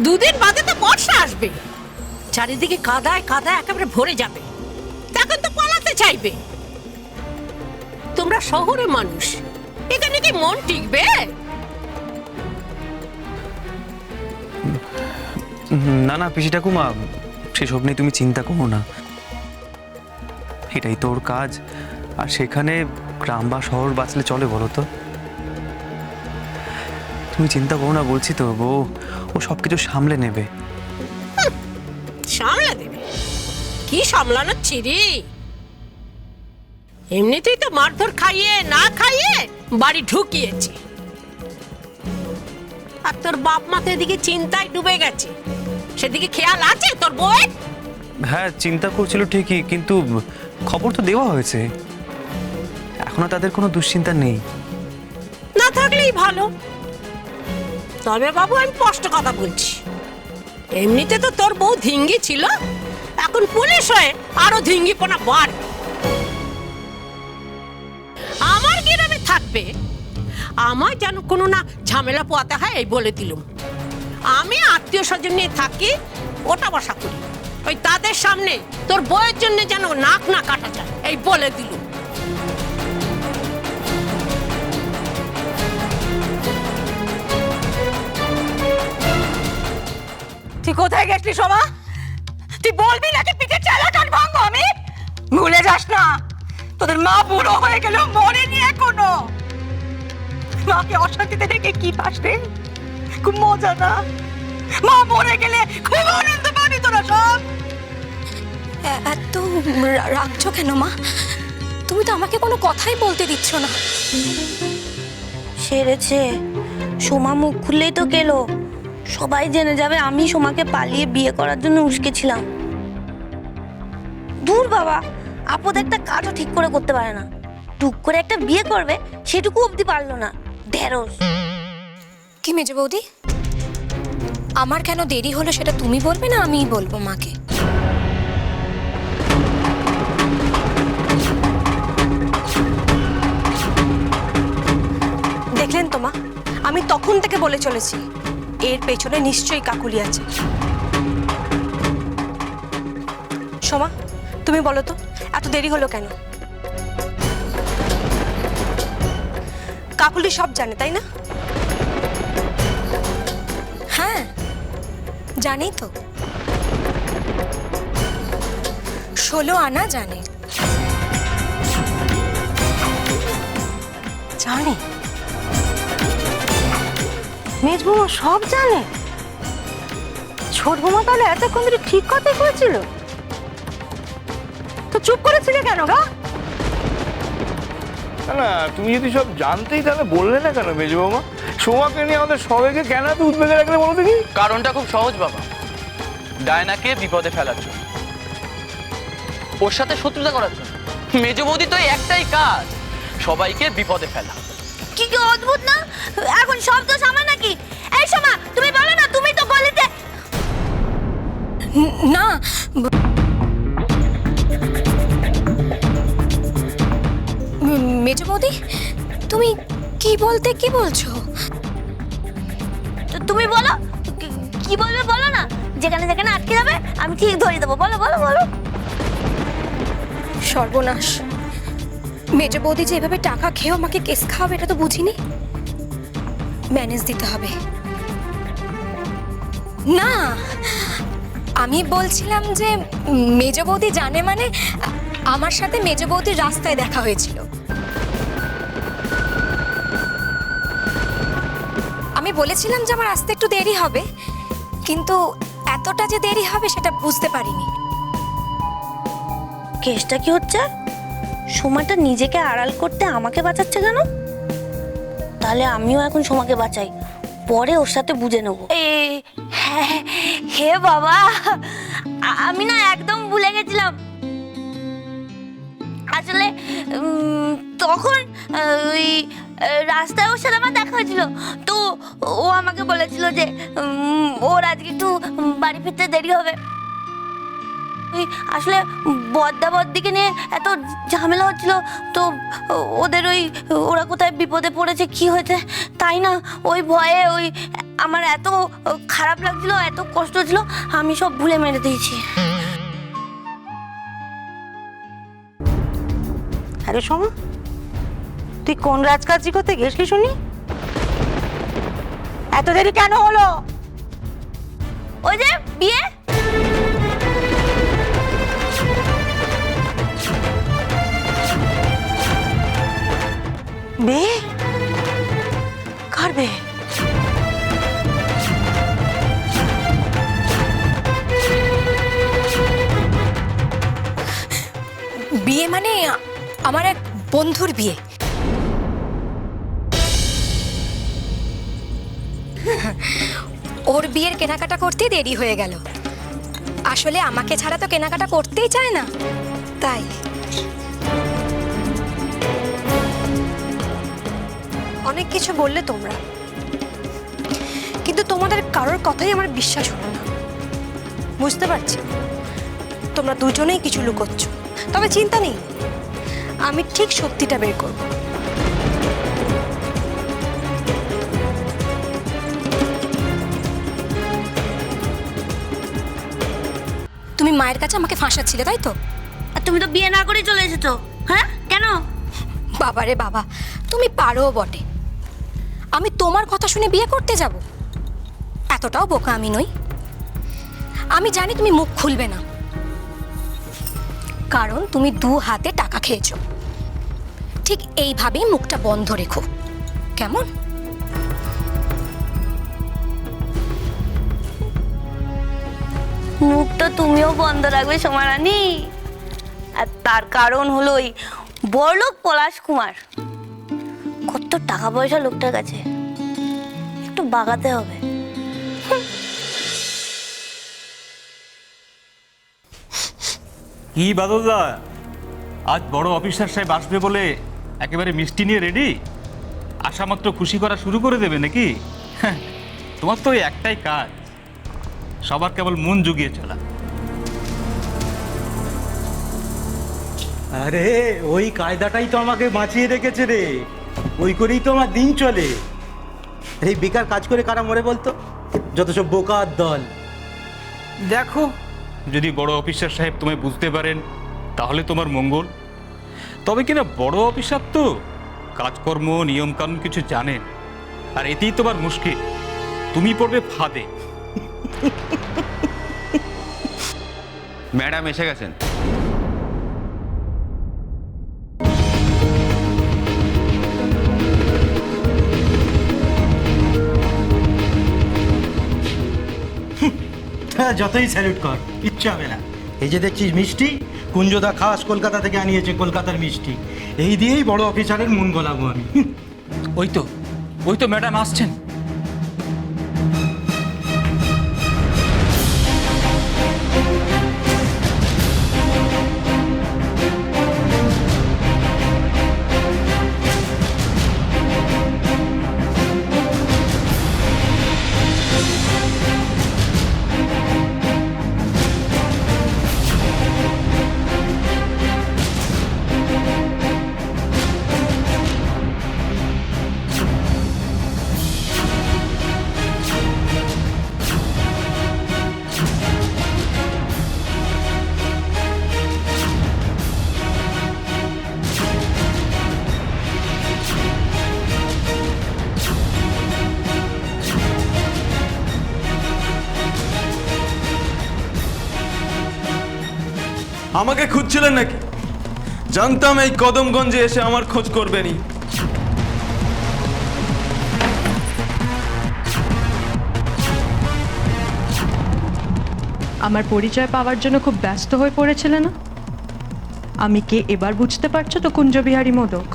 দুদিন বাদে তো বর্ষা আসবে, চারিদিকে কাদায় কাদায় একেবারে ভরে যাবে, তখন তো পালাতে চাইবে। তোমরা শহরে মানুষ, এখানে কি মন টিকবে? না না পিসি ঠাকুমা, সেসব নিয়ে তুমি চিন্তা করো না। এটাই তোর কাজ, আর সেখানে গ্রাম বা শহর বাঁচলে চলে বলো তো? তুমি চিন্তা করো না বলছি তো, ও সবকিছু সামলে নেবে। সামলা দেবে? কি সামলানো চিরি, এমনিতেই তো মারধর খাইয়ে না খাইয়ে বাড়ি ঢুকিয়েছে, আর তোর বাপ মা তো এদিকে চিন্তায় ডুবে গেছে, সেদিকে খেয়াল আছে তোর বউয়ের? হ্যাঁ চিন্তা করছিল ঠিকই, কিন্তু খবর তো দেওয়া হয়েছে, এখনো তাদের কোনো দুশ্চিন্তা নেই। না থাকলেই ভালো। তবে বাবু আমি স্পষ্ট কথা বলছি, এমনিতে তো তোর বউ ধিঙ্গি ছিল, এখন পুলিশ হয়ে আরো ধিঙ্গিপনা বাড়বে। আমার গ্রামে থাকবে, আমার যেন কোনো না ঝামেলা পোয়াতে হয় এই বলে দিলুম। আমি আত্মীয় স্বজন নিয়ে থাকি, ওটা বসা করি, ওই তাদের সামনে তোর বউয়ের জন্য যেন নাক না কাটা যায় এই বলে দিলুম। তুই কোথায় গেছলি শোভা? তুই বলবি নাকি পিঠে চালা কান ভাঙবো আমি? ভুলে যাস না, তোদের মা বুড়ো হয়ে গেল, মরেনি এখনো। মাকে অশান্তিতে রেখে কি পাস রে? খুব মজা না? মা মরে গেলে খুব আনন্দ পাবি তোরা সব। এত রাখছো কেন মা? তুমি তো আমাকে কোনো কথাই বলতে দিচ্ছ না। সেরেছে, সোমা মুখ খুললেই তো গেলো, সবাই জেনে যাবে আমি সোমাকে পালিয়ে বিয়ে করার জন্য উস্কেছিলাম। দূর বাবা, আপদ একটা কাজও ঠিক করে করতে পারে না, টুক করে একটা বিয়ে করবে সেটুকু অবধি পারলো না, ঢেঁড়স। কি মেজো বৌদি, আমার কেন দেরি হলো সেটা তুমি বলবে না আমিই বলবো মাকে? দেখলেন তো মা, আমি তখন থেকে বলে চলেছি এর পেছনে নিশ্চয়ই কাকুলি আছে। সোমা তুমি বলো তো, এত দেরি হলো কেন? কাকুলি সব জানে তাই না? হ্যাঁ জানি তো, 16 আনা জানে। জানি? মেজ বৌমা সব জানে? ছোট বৌমা তাহলে এতক্ষণ ধরে ঠিক কথাই বলছিল, তো চুপ করেছিলে কেন গা? না না, তুমি যদি সব জানতেই তাহলে বললে না কেন মেজ বৌমা? সোমাকে নিয়ে আমাদের সবাইকে কেন এত উদ্বেগে রাখলে বলো দেখি? কারণটা খুব সহজ বাবা, ডায়নাকে বিপদে ফেলার জন্য, ওর সাথে শত্রুতা করার জন্য। মেজ বৌদি তো একটাই কাজ, সবাইকে বিপদে ফেলা। কি কি অদ্ভুত না, এখন সব দোষ আমার নাকি? এই সোমা তুমি বলো না, তুমি তো বলে যে না মেজো বৌদি, তুমি কি বলতে কি বলছো? তুমি বলো, কি বলবে বলো না, যেখানে যেখানে আটকে যাবে আমি ঠিক ধরিয়ে দেবো, বলো বলো বলো। সর্বনাশ, মেজো বৌদি যে এভাবে টাকা খেয়েও আমাকে কেস খাওয়াবে এটা তো বুঝিনি। ম্যানেজ দিতে হবে। না আমি বলছিলাম যে মেজো বৌদি জানে মানে আমার সাথে মেজো বৌদির রাস্তায় দেখা হয়েছিল। আমি বলেছিলাম যে আমার আসতে একটু দেরি হবে, কিন্তু এতটা যে দেরি হবে সেটা বুঝতে পারিনি। কেসটা কি হচ্ছে? সোমাটা নিজেকে আড়াল করতে আমাকে বাঁচাচ্ছে কেন? তাহলে আমিও এখন সোমাকে বাঁচাই, পরে ওর সাথে বুঝে নেবো। হে বাবা, আমি না একদম ভুলে গেছিলাম। আসলে তখন ওই রাস্তায় ওর সাথে আমার দেখা হয়েছিল, তো ও আমাকে বলেছিল যে ওর আজকে একটু বাড়ি ফিরতে দেরি হবে। ওই আসলে বদ্দা বদ্দিকে নিয়ে এত ঝামেলা হচ্ছিল, তো ওদের ওরা কোথায় বিপদে পড়েছে, কি হয়েছে তাই না, ওই ভয়ে আমার এত খারাপ লাগছিল, এত কষ্ট ছিল, আমি সব ভুলে মেরে দিয়েছি। আরে সোমা, তুই কোন রাজকার্য করতে গেছলি শুনি? এত দেরি কেন হলো? ওই যে বিয়ে। বিয়ে? কার বিয়ে? বিয়ে মানে আমার এক বন্ধুর বিয়ে। ওর বিয়ের কেনাকাটা করতেই দেরি হয়ে গেল। আসলে আমাকে ছাড়া তো কেনাকাটা করতেই চায় না, তাই। অনেক কিছু বললে তোমরা, কিন্তু তোমাদের কারোর কথাই আমার বিশ্বাস হলো না। বুঝতে পারছি তোমরা দুজনেই কিছু লুকোচ্ছ, তবে চিন্তা নেই, আমি ঠিক সত্যিটা বের করব। তুমি মায়ের কাছে আমাকে ফাঁসাচ্ছিলে, তাই তো? আর তুমি তো বিয়ে না করেই চলে এসেছো। হ্যাঁ, কেন? বাবা রে বাবা, তুমি পারো বটে। আমি তোমার কথা শুনে বিয়ে করতে যাব? এতটাও বোকা আমি নই। আমি জানি তুমি মুখ খুলবে না, কারণ তুমি 2 হাতে টাকা খেয়েছো। ঠিক এইভাবেই মুখটা বন্ধ রেখো, কেমন? মুখটা তুমিও বন্ধ রাখবে সোমা রানী। আর তার কারণ হলো ওই বড়লোক পলাশ কুমার। কত টাকা পয়সা লোকটার কাছে, একটু বাগাতে হবে। কি বাদলদা, আজ বড় অফিসার সাহেব আসবে বলে একেবারে মিষ্টি নিয়ে রেডি? আসা মাত্র খুশি করা শুরু করে দেবে নাকি? তোমার তো ওই একটাই কাজ, সবার কেবল মন জুগিয়ে চলা। আরে ওই কায়দাটাই তো আমাকে বাঁচিয়ে রেখেছে রে, ওই করেই তো আমার দিন চলে। এই বেকার কাজ করে কারা মরে বলতো? যত সব বোকার দল। দেখো, যদি বড় অফিসার সাহেব তোমায় বুঝতে পারেন তাহলে তোমার মঙ্গল। তবে কিনা বড় অফিসার তো কাজকর্ম নিয়মকানুন কিছু জানেন, আর এতেই তোমার মুশকিল, তুমি পড়বে ফাঁদে। ম্যাডাম এসে গেছেন। যতই স্যালুট কর, ইচ্ছা হবে না। এই যে দেখছিস মিষ্টি, কুঞ্জদা খাস কলকাতা থেকে আনিয়েছে কলকাতার মিষ্টি, এই দিয়েই বড় অফিসারের মন গলাবো আমি। ওই তো ম্যাডাম আসছেন। আমাকে খুঁজছিলেন নাকি? জানতাম এই কদমগঞ্জে এসে আমার খোঁজ করবেনই। আমার পরিচয় পাওয়ার জন্য খুব ব্যস্ত হয়ে পড়েছিলে না? আমি কে এবার বুঝতে পারছো তো, কুঞ্জবিহারী মোদক?